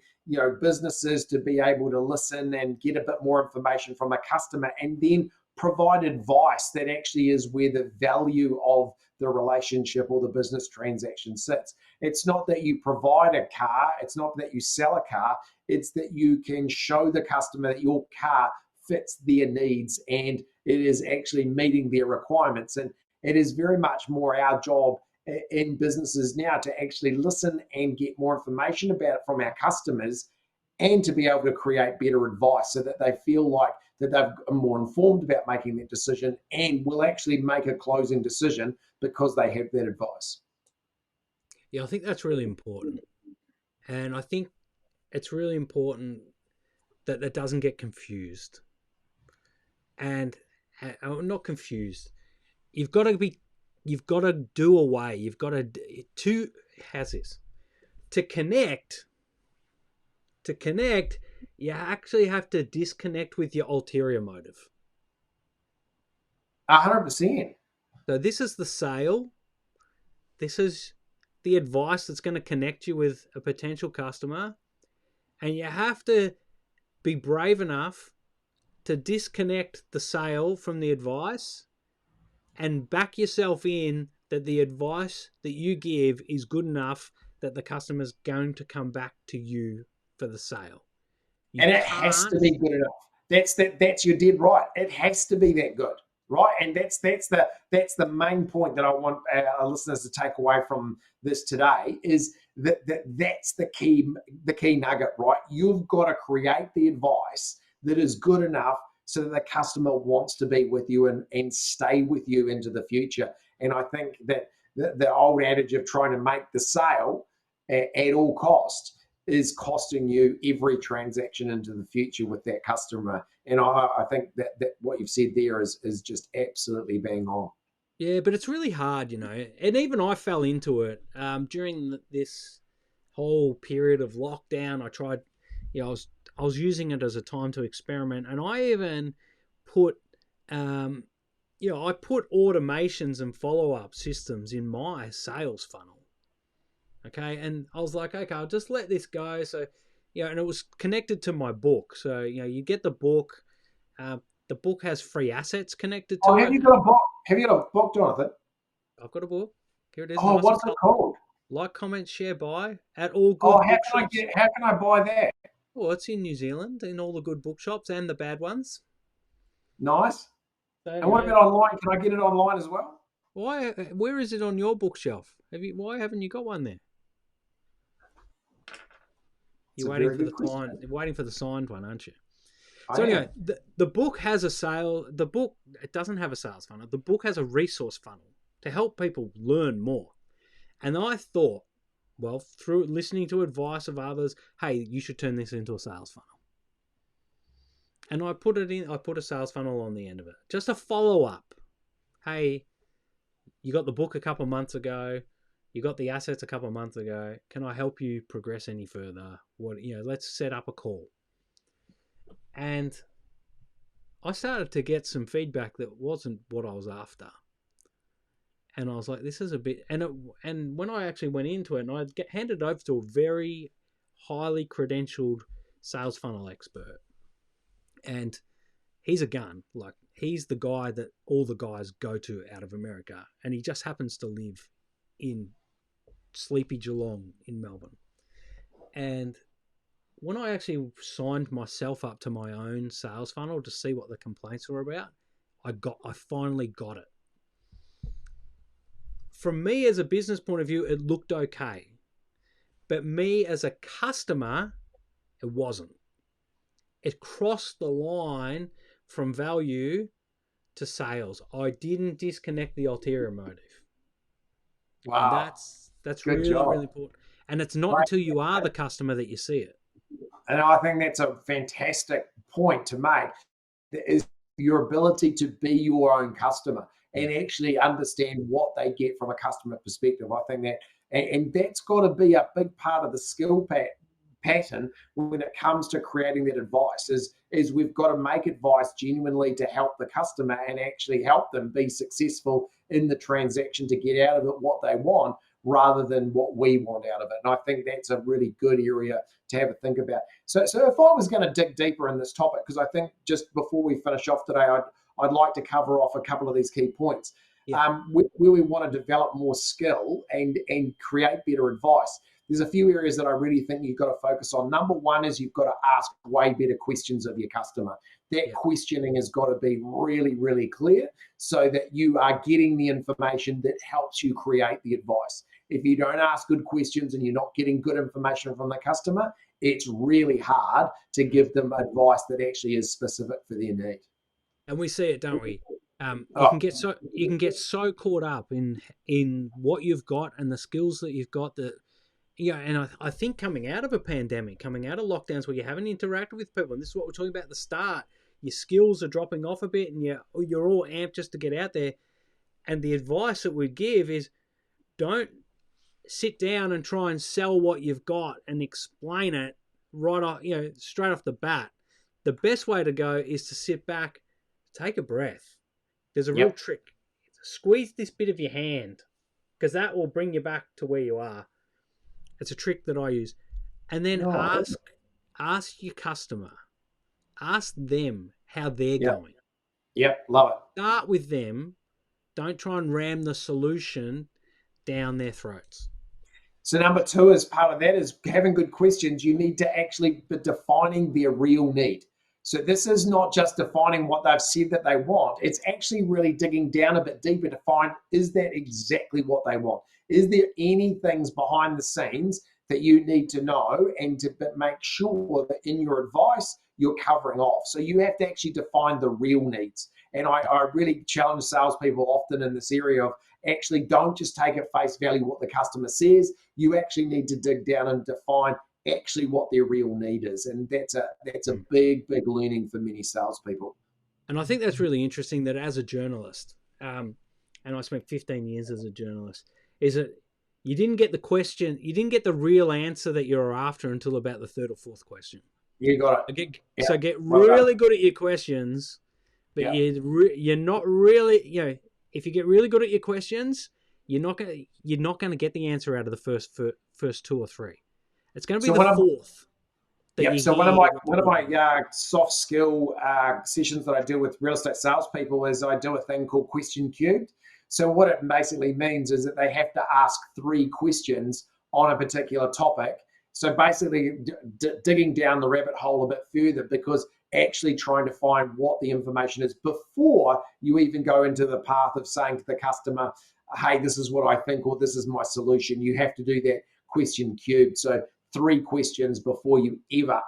businesses to be able to listen and get a bit more information from a customer, and then provide advice that actually is where the value of the relationship or the business transaction sits. It's not that you provide a car, it's not that you sell a car, it's that you can show the customer that your car fits their needs and it is actually meeting their requirements. And it is very much more our job in businesses now to actually listen and get more information about it from our customers, and to be able to create better advice so that they feel like that they're more informed about making that decision and will actually make a closing decision because they have that advice. Yeah, I think that's really important. And I think it's really important that that doesn't get confused. And not confused. You've got to do away. You've got to connect, you actually have to disconnect with your ulterior motive. 100%. So this is the sale. This is the advice that's going to connect you with a potential customer. And you have to be brave enough to disconnect the sale from the advice and back yourself in that the advice that you give is good enough that the customer's going to come back to you for the sale. And it has to be good enough. That's you're dead right. It has to be that good, right? And that's the main point that I want our listeners to take away from this today, is that's the key nugget, right? You've got to create the advice that is good enough so that the customer wants to be with you and stay with you into the future. And I think that the old adage of trying to make the sale at all cost is costing you every transaction into the future with that customer. And I think that what you've said there is just absolutely bang on. Yeah, but it's really hard, and even I fell into it during this whole period of lockdown. I tried, I was using it as a time to experiment, and I even put, I put automations and follow-up systems in my sales funnel. Okay, and I was like, okay, I'll just let this go. So, and it was connected to my book. So, you get the book. The book has free assets connected to it. Have you got a book? Have you got a book, Jonathan? I've got a book. Here it is. Oh, nice. What's it called? Like, comment, share, buy at all good bookshops. How can I buy that? Well, it's in New Zealand, in all the good bookshops and the bad ones. Nice. So, and what about online? Can I get it online as well? Why? Where is it on your bookshelf? Why haven't you got one there? You're waiting for the signed one, aren't you? So anyway, the book has a sale. The book, it doesn't have a sales funnel. The book has a resource funnel to help people learn more. And I thought, well, through listening to advice of others, hey, you should turn this into a sales funnel. And I put a sales funnel on the end of it. Just a follow-up. Hey, you got the book a couple of months ago. You got the assets a couple of months ago. Can I help you progress any further? Let's set up a call. And I started to get some feedback that wasn't what I was after. And I was like, this is a bit... And when I actually went into it, and I handed it over to a very highly credentialed sales funnel expert. And he's a gun. Like, he's the guy that all the guys go to out of America. And he just happens to live in sleepy Geelong in Melbourne. And when I actually signed myself up to my own sales funnel to see what the complaints were about, I finally got it. From me as a business point of view, it looked okay. But me as a customer, it wasn't. It crossed the line from value to sales. I didn't disconnect the ulterior motive. Wow. And that's really, really important. And it's not until you are the customer that you see it. And I think that's a fantastic point to make, is your ability to be your own customer and actually understand what they get from a customer perspective. I think that, and that's got to be a big part of the skill pattern when it comes to creating that advice, is we've got to make advice genuinely to help the customer and actually help them be successful in the transaction to get out of it what they want, rather than what we want out of it. And I think that's a really good area to have a think about. So if I was going to dig deeper in this topic, because I think just before we finish off today, I'd like to cover off a couple of these key points. Yeah. Where we want to develop more skill and create better advice, there's a few areas that I really think you've got to focus on. Number one is you've got to ask way better questions of your customer. That questioning has got to be really, really clear so that you are getting the information that helps you create the advice. If you don't ask good questions and you're not getting good information from the customer, it's really hard to give them advice that actually is specific for their need. And we see it, don't we? You can get so caught up in what you've got and the skills that you've got that. And I think coming out of a pandemic, coming out of lockdowns where you haven't interacted with people, and this is what we're talking about at the start, your skills are dropping off a bit and you're all amped just to get out there. And the advice that we give is, don't sit down and try and sell what you've got and explain it right off, straight off the bat. The best way to go is to sit back, take a breath. There's a real trick. Squeeze this bit of your hand, because that will bring you back to where you are. It's a trick that I use. And then ask your customer. Ask them how they're going. Yep, love it. Start with them. Don't try and ram the solution down their throats. So number two, as part of that, is having good questions. You need to actually be defining their real need. So this is not just defining what they've said that they want. It's actually really digging down a bit deeper to find, is that exactly what they want? Is there any things behind the scenes that you need to know, and to make sure that in your advice, you're covering off? So you have to actually define the real needs. And I really challenge salespeople often in this area of, actually don't just take at face value what the customer says. You actually need to dig down and define actually what their real need is. And that's a big learning for many salespeople. And I think that's really interesting, that as a journalist, and I spent 15 years as a journalist, is that you didn't get the question, you didn't get the real answer that you're after until about the third or fourth question. You got it. So get really good at your questions, but you're not really, if you get really good at your questions, you're not going to get the answer out of the first two or three. It's going to be the fourth. So one of my soft skill sessions that I do with real estate salespeople is I do a thing called Question Cubed. So what it basically means is that they have to ask 3 questions on a particular topic. So basically digging down the rabbit hole a bit further, because actually trying to find what the information is before you even go into the path of saying to the customer, hey, this is what I think, or this is my solution. You have to do that question cubed. So 3 questions before you ever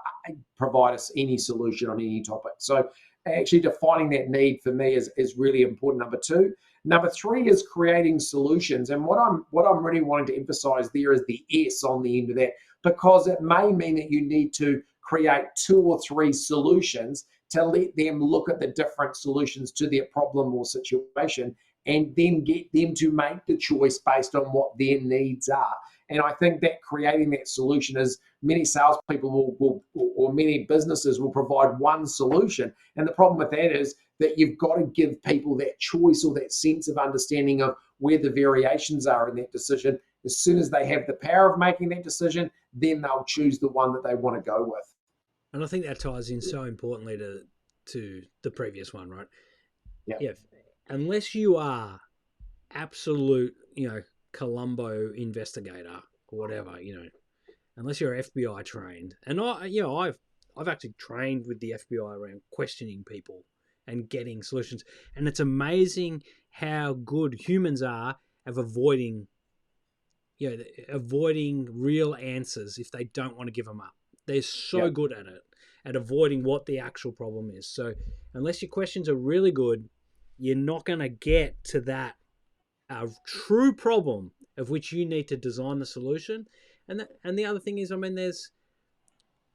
provide us any solution on any topic. So actually defining that need for me is really important, number 2. Number 3 is creating solutions. And what I'm really wanting to emphasize there is the S on the end of that, because it may mean that you need to create 2 or 3 solutions to let them look at the different solutions to their problem or situation, and then get them to make the choice based on what their needs are. And I think that creating that solution is, many salespeople will or many businesses will provide one solution. And the problem with that is that you've got to give people that choice or that sense of understanding of where the variations are in that decision. As soon as they have the power of making that decision, then they'll choose the one that they want to go with. And I think that ties in so importantly to the previous one, right? Yeah. Unless you are absolute, Columbo investigator or whatever, unless you're FBI trained. And I've actually trained with the FBI around questioning people and getting solutions. And it's amazing how good humans are of avoiding real answers if they don't want to give them up. They're so good at it, at avoiding what the actual problem is. So unless your questions are really good, you're not going to get to that true problem of which you need to design the solution. And the other thing is,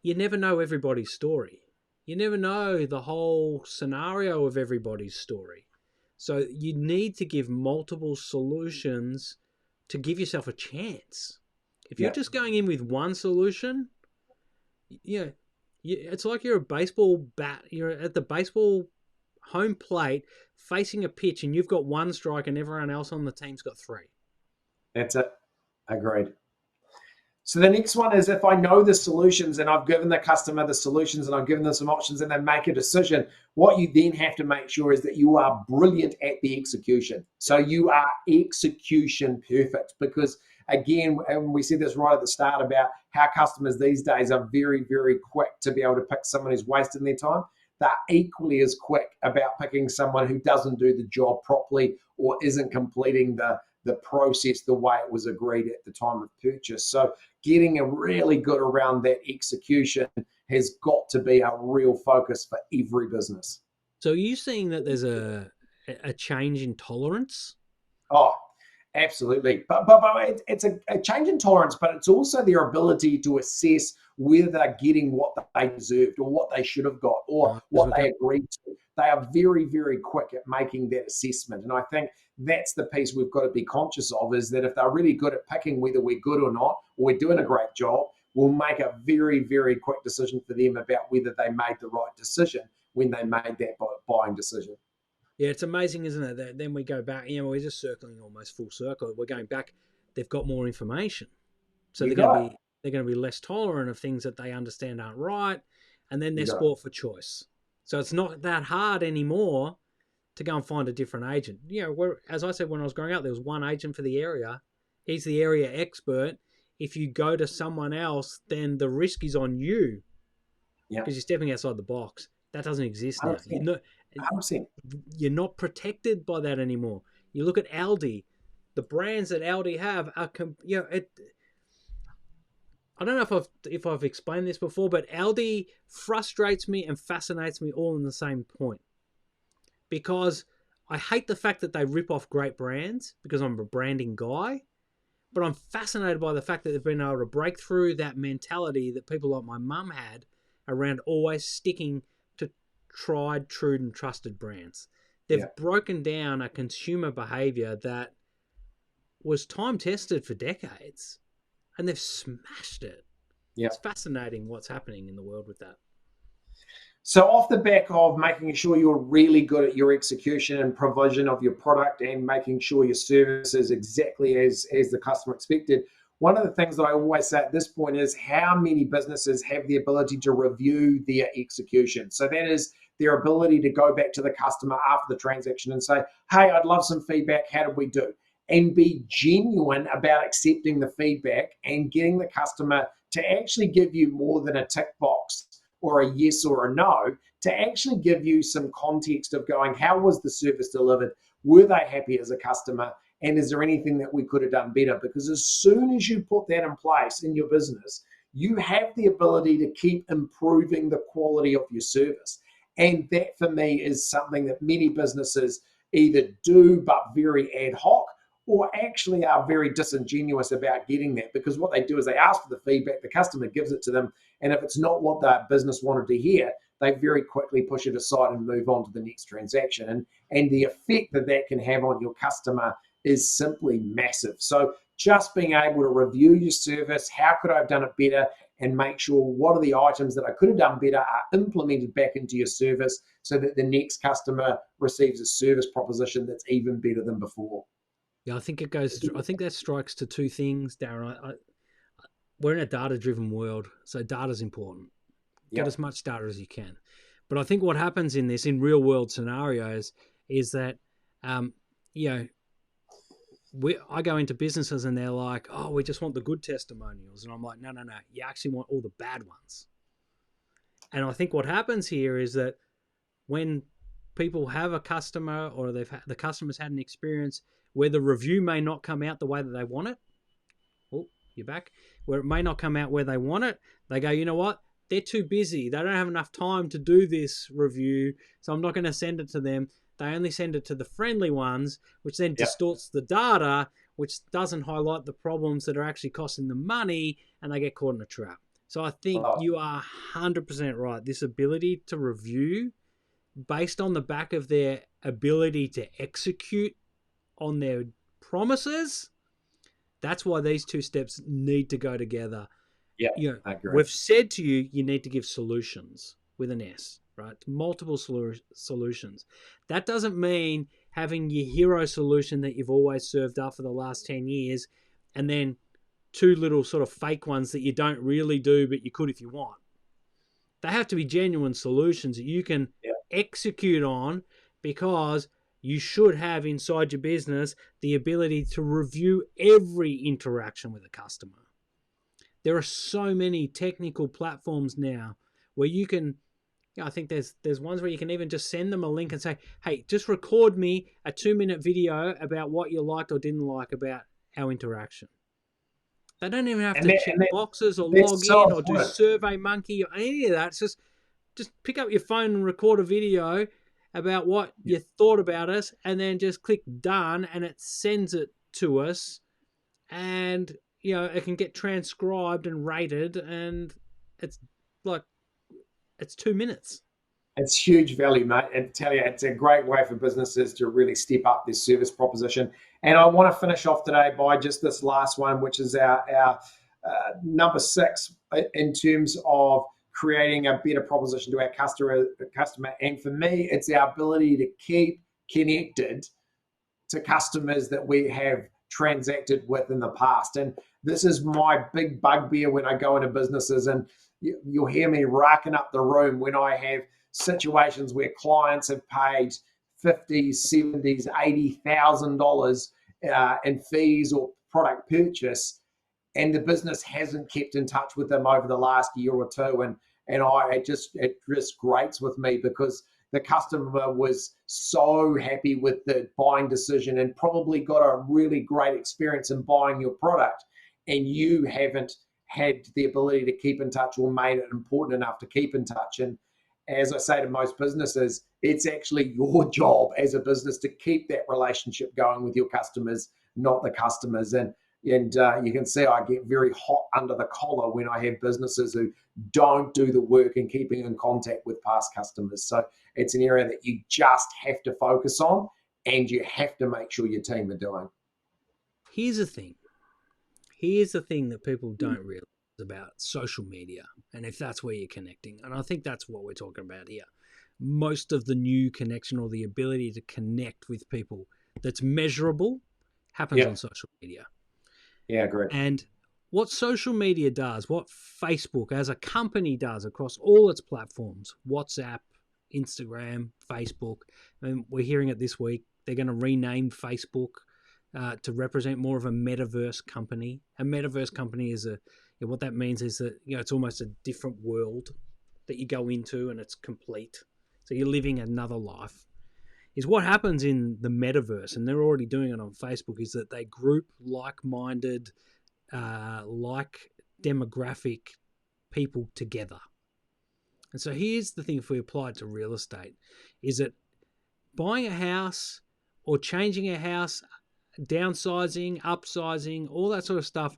you never know everybody's story. You never know the whole scenario of everybody's story. So you need to give multiple solutions to give yourself a chance. If you're just going in with one solution, it's like you're a baseball bat. You're at the baseball home plate facing a pitch, and you've got 1 strike and everyone else on the team's got 3. That's it. Agreed. So the next one is, if I know the solutions and I've given the customer the solutions and I've given them some options and they make a decision, what you then have to make sure is that you are brilliant at the execution. So you are execution perfect, because again, and we said this right at the start about how customers these days are very, very quick to be able to pick someone who's wasting their time. They're equally as quick about picking someone who doesn't do the job properly or isn't completing the process the way it was agreed at the time of purchase. So getting a really good around that execution has got to be a real focus for every business. So are you seeing that there's a change in tolerance? Oh, absolutely. But it's a change in tolerance, but it's also their ability to assess whether they're getting what they deserved or what they should have got or what they agreed to. They are very, very quick at making that assessment. And I think that's the piece we've got to be conscious of, is that if they're really good at picking whether we're good or not, or we're doing a great job, we'll make a very, very quick decision for them about whether they made the right decision when they made that buying decision. Yeah, it's amazing, isn't it? That then we go back, we're just circling almost full circle. We're going back, they've got more information. So they're going to be less tolerant of things that they understand aren't right, and then they're sport for choice. So it's not that hard anymore to go and find a different agent. As I said, when I was growing up, there was one agent for the area. He's the area expert. If you go to someone else, then the risk is on you because you're stepping outside the box. That doesn't exist now. 100%. 100%. You're not protected by that anymore. You look at Aldi, the brands that Aldi have are, I don't know if I've explained this before, but Aldi frustrates me and fascinates me all in the same point, because I hate the fact that they rip off great brands, because I'm a branding guy, but I'm fascinated by the fact that they've been able to break through that mentality that people like my mum had around always sticking to tried, true, and trusted brands. They've broken down a consumer behavior that was time tested for decades, and they've smashed it. Yeah. It's fascinating what's happening in the world with that. So off the back of making sure you're really good at your execution and provision of your product and making sure your service is exactly as the customer expected, one of the things that I always say at this point is how many businesses have the ability to review their execution. So that is their ability to go back to the customer after the transaction and say, hey, I'd love some feedback. How did we do? And be genuine about accepting the feedback and getting the customer to actually give you more than a tick box or a yes or a no, to actually give you some context of going, how was the service delivered? Were they happy as a customer? And is there anything that we could have done better? Because as soon as you put that in place in your business, you have the ability to keep improving the quality of your service. And that for me is something that many businesses either do but very ad hoc, or actually are very disingenuous about getting that, because what they do is they ask for the feedback, the customer gives it to them, and if it's not what their business wanted to hear, they very quickly push it aside and move on to the next transaction. And the effect that that can have on your customer is simply massive. So just being able to review your service, how could I have done it better, and make sure what are the items that I could have done better are implemented back into your service so that the next customer receives a service proposition that's even better than before. Yeah, I think that strikes to two things, Darren. We're in a data-driven world, so data's important. Get as much data as you can. But I think what happens in real-world scenarios is that, I go into businesses and they're like, oh, we just want the good testimonials. And I'm like, no. You actually want all the bad ones. And I think what happens here is that when people have a customer, or the customer's had an experience where the review may not come out the way that they want it. Oh, you're back. Where it may not come out where they want it. They go, you know what? They're too busy. They don't have enough time to do this review, so I'm not going to send it to them. They only send it to the friendly ones, which then distorts the data, which doesn't highlight the problems that are actually costing them money, and they get caught in a trap. So I think you are 100% right. This ability to review based on the back of their ability to execute on their promises, that's why these two steps need to go together. Yeah, I agree. We've said to you, you need to give solutions with an S, right? Multiple solutions. That doesn't mean having your hero solution that you've always served up for the last 10 years and then two little sort of fake ones that you don't really do, but you could if you want. They have to be genuine solutions that you can execute on, because you should have inside your business the ability to review every interaction with a customer. There are so many technical platforms now where you can, I think there's ones where you can even just send them a link and say, hey, just record me a 2-minute video about what you liked or didn't like about our interaction. They don't even have to check boxes or log in or do SurveyMonkey or any of that. It's just pick up your phone and record a video about what you thought about us, and then just click done, and it sends it to us, and it can get transcribed and rated, and it's 2 minutes. It's huge value, mate. And tell you, it's a great way for businesses to really step up their service proposition. And I want to finish off today by just this last one, which is our number 6 in terms of creating a better proposition to our customer. And for me, it's our ability to keep connected to customers that we have transacted with in the past. And this is my big bugbear when I go into businesses, and you'll hear me racking up the room when I have situations where clients have paid $50,000, $70,000, $80,000 in fees or product purchase, and the business hasn't kept in touch with them over the last year or two. And it just grates with me because the customer was so happy with the buying decision and probably got a really great experience in buying your product, and you haven't had the ability to keep in touch or made it important enough to keep in touch. And as I say to most businesses, it's actually your job as a business to keep that relationship going with your customers, not the customers. And you can see I get very hot under the collar when I have businesses who don't do the work in keeping in contact with past customers. So it's an area that you just have to focus on, and you have to make sure your team are doing. Here's the thing. Here's the thing that people don't realize about social media, and if that's where you're connecting. And I think that's what we're talking about here. Most of the new connection or the ability to connect with people that's measurable happens on social media. Yeah, great. And what social media does, what Facebook as a company does across all its platforms, WhatsApp, Instagram, Facebook, and we're hearing it this week, they're going to rename Facebook to represent more of a Metaverse company. A Metaverse company is what that means is that it's almost a different world that you go into, and it's complete. So you're living another life. Is what happens in the Metaverse, and they're already doing it on Facebook, is that they group like-minded, like demographic people together. And so here's the thing, if we apply it to real estate, is that buying a house or changing a house, downsizing, upsizing, all that sort of stuff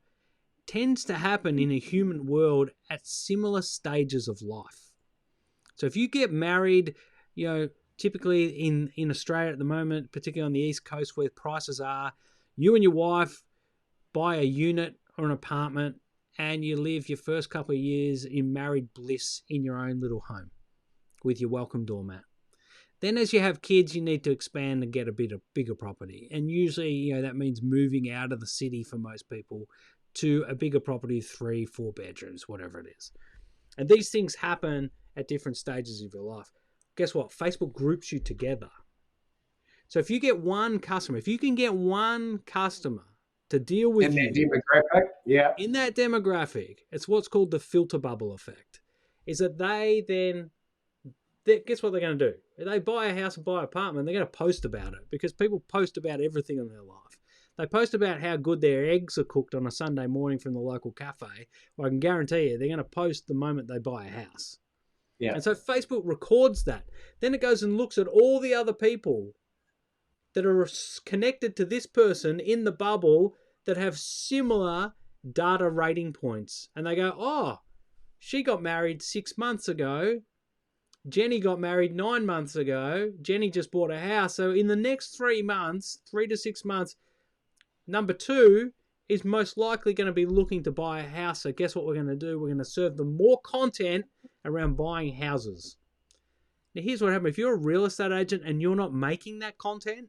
tends to happen in a human world at similar stages of life. So if you get married, typically in Australia at the moment, particularly on the East Coast where prices are, you and your wife buy a unit or an apartment and you live your first couple of years in married bliss in your own little home with your welcome doormat. Then as you have kids, you need to expand and get a bit of bigger property. And usually, that means moving out of the city for most people to a bigger property, 3-4 bedrooms, whatever it is. And these things happen at different stages of your life. Guess what? Facebook groups you together. So if you get one customer, if you can get one customer to deal with you in that demographic, it's what's called the filter bubble effect. Is that guess what they're going to do? If they buy a house and buy an apartment, they're going to post about it, because people post about everything in their life. They post about how good their eggs are cooked on a Sunday morning from the local cafe. Well, I can guarantee you they're going to post the moment they buy a house. Yeah. And so Facebook records that. Then it goes and looks at all the other people that are connected to this person in the bubble that have similar data rating points. And they go, oh, she got married 6 months ago. Jenny got married 9 months ago. Jenny just bought a house. So in the next 3 to 6 months, number 2 is most likely going to be looking to buy a house. So guess what we're going to do? We're going to serve them more content around buying houses. Now, here's what happens. If you're a real estate agent and you're not making that content,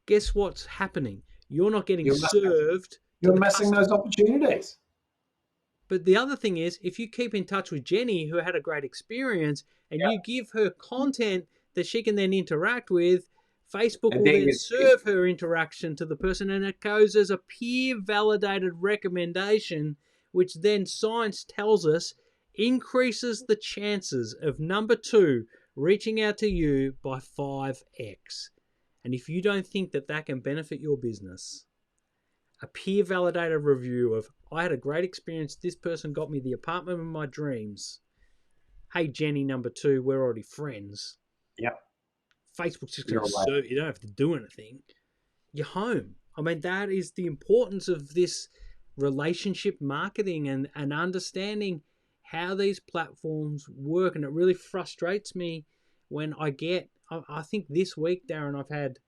guess what's happening? You're not getting served. You're missing those opportunities. But the other thing is, if you keep in touch with Jenny, who had a great experience, and you give her content that she can then interact with, Facebook will then serve her interaction to the person, and it goes as a peer-validated recommendation, which then science tells us increases the chances of number 2 reaching out to you by 5x. And if you don't think that that can benefit your business, a peer-validated review of, I had a great experience, this person got me the apartment of my dreams. Hey, Jenny, number 2, we're already friends. Yep. Facebook's just going to serve you. You don't have to do anything. You're home. I mean, that is the importance of this relationship marketing and understanding how these platforms work. And it really frustrates me when I think this week, Darren, I've had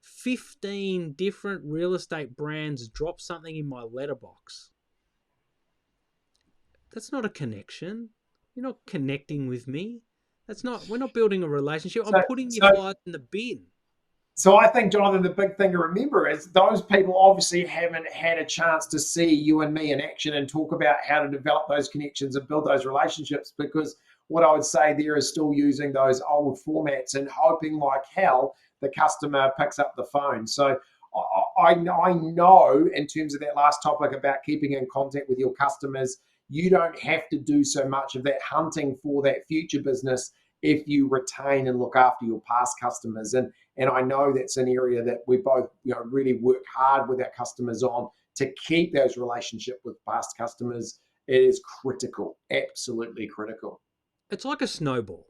15 different real estate brands drop something in my letterbox. That's not a connection. You're not connecting with me. We're not building a relationship. I'm putting your flight in the bin. So I think, Jonathan, the big thing to remember is those people obviously haven't had a chance to see you and me in action and talk about how to develop those connections and build those relationships, because what I would say there is still using those old formats and hoping like hell the customer picks up the phone. So I know in terms of that last topic about keeping in contact with your customers, you don't have to do so much of that hunting for that future business if you retain and look after your past customers. And I know that's an area that we both, really work hard with our customers on, to keep those relationships with past customers. It is critical, absolutely critical. It's like a snowball.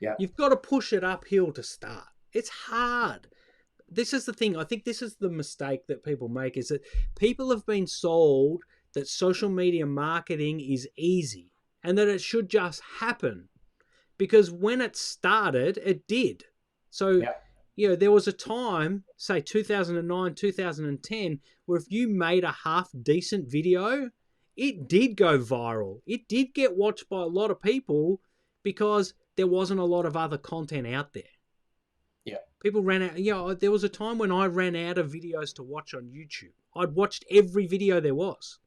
Yeah. You've got to push it uphill to start. It's hard. This is the thing. I think this is the mistake that people make, is that people have been sold that social media marketing is easy and that it should just happen. Because when it started, it did. So, there was a time, say 2009, 2010, where if you made a half decent video, it did go viral. It did get watched by a lot of people because there wasn't a lot of other content out there. Yeah. People ran out. There was a time when I ran out of videos to watch on YouTube. I'd watched every video there was.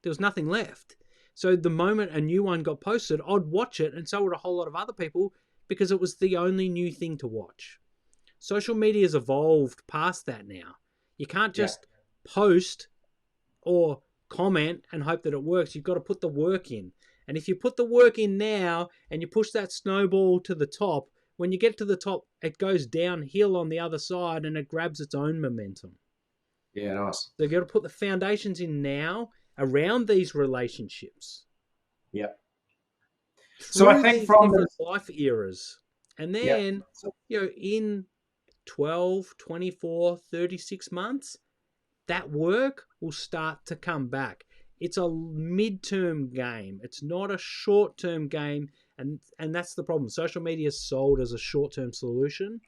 There was nothing left. So the moment a new one got posted, I'd watch it, and so would a whole lot of other people, because it was the only new thing to watch. Social media has evolved past that now. You can't just post or comment and hope that it works. You've got to put the work in. And if you put the work in now and you push that snowball to the top, when you get to the top, it goes downhill on the other side and it grabs its own momentum. Yeah, nice. So you've got to put the foundations in now around these relationships. Yeah. So I think from different life eras. And then, in 12, 24, 36 months, that work will start to come back. It's a midterm game. It's not a short-term game. And that's the problem. Social media is sold as a short-term solution.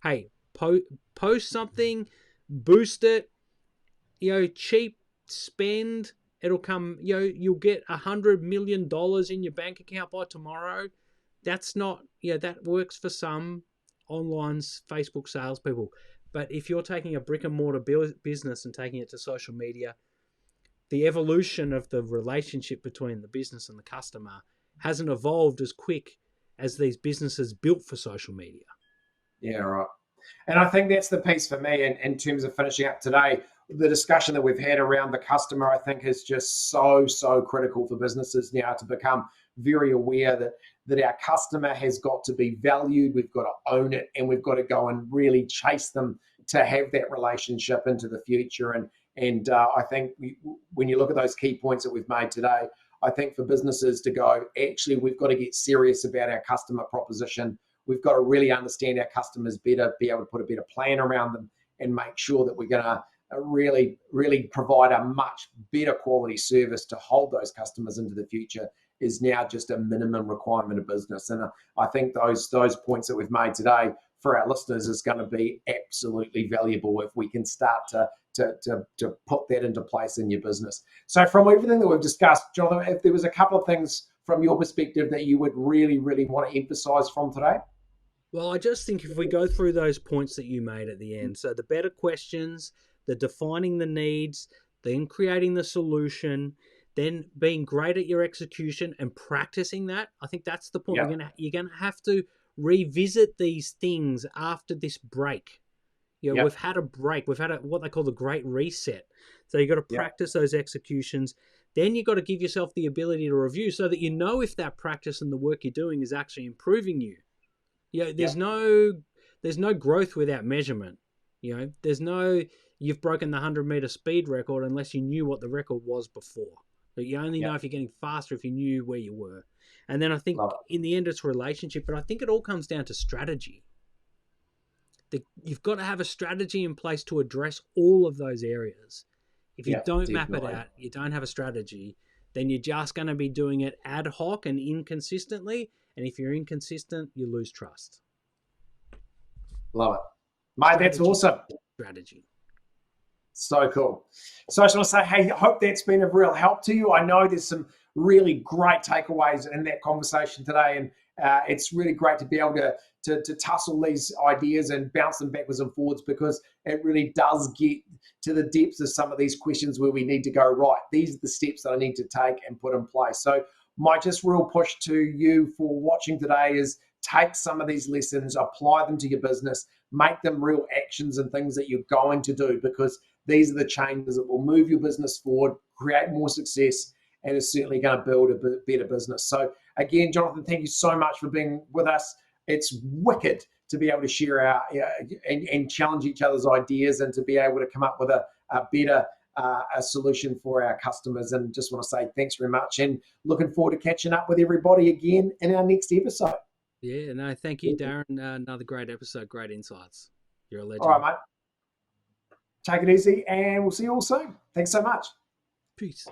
Hey, post something, boost it, cheap spend. It'll come, you'll get $100 million in your bank account by tomorrow. That's not, that works for some online Facebook salespeople. But if you're taking a brick and mortar business and taking it to social media, the evolution of the relationship between the business and the customer hasn't evolved as quick as these businesses built for social media. Yeah, right. And I think that's the piece for me in terms of finishing up today. The discussion that we've had around the customer, I think, is just so critical for businesses now to become very aware that our customer has got to be valued. We've got to own it, and we've got to go and really chase them to have that relationship into the future. And I think when you look at those key points that we've made today, I think for businesses to go, actually, we've got to get serious about our customer proposition. We've got to really understand our customers better, be able to put a better plan around them, and make sure that we're going to really provide a much better quality service to hold those customers into the future is now just a minimum requirement of business. And I think those points that we've made today for our listeners is going to be absolutely valuable if we can start to put that into place in your business. So from everything that we've discussed, Jonathan, if there was a couple of things from your perspective that you would really want to emphasize from today? Well, I just think if we go through those points that you made at the end, so the better questions, the defining the needs, then creating the solution, then being great at your execution and practicing that, I think that's the point. Yeah. You're gonna have to revisit these things after this break. We've had a break. We've had what they call the great reset. So you've got to practice those executions. Then you've got to give yourself the ability to review so that you know if that practice and the work you're doing is actually improving you. There's no growth without measurement. There's no you've broken the 100-meter speed record unless you knew what the record was before. But you only know if you're getting faster if you knew where you were. And then I think in the end it's relationship, but I think it all comes down to strategy. You've got to have a strategy in place to address all of those areas. If you don't map it out, you don't have a strategy, then you're just going to be doing it ad hoc and inconsistently. And if you're inconsistent, you lose trust. Love it. Mate, that's awesome. Strategy. So cool. So I just want to say, hey, I hope that's been of real help to you. I know there's some really great takeaways in that conversation today, and it's really great to be able to tussle these ideas and bounce them backwards and forwards, because it really does get to the depths of some of these questions where we need to go, right, these are the steps that I need to take and put in place. So my just real push to you for watching today is take some of these lessons, apply them to your business, make them real actions and things that you're going to do, because these are the changes that will move your business forward, create more success, and is certainly going to build a better business. So again, Jonathan, thank you so much for being with us. It's wicked to be able to share our and challenge each other's ideas, and to be able to come up with a better a solution for our customers. And just want to say thanks very much, and looking forward to catching up with everybody again in our next episode. Yeah, no, thank you, Darren. Another great episode, great insights. You're a legend. All right, mate. Take it easy, and we'll see you all soon. Thanks so much. Peace.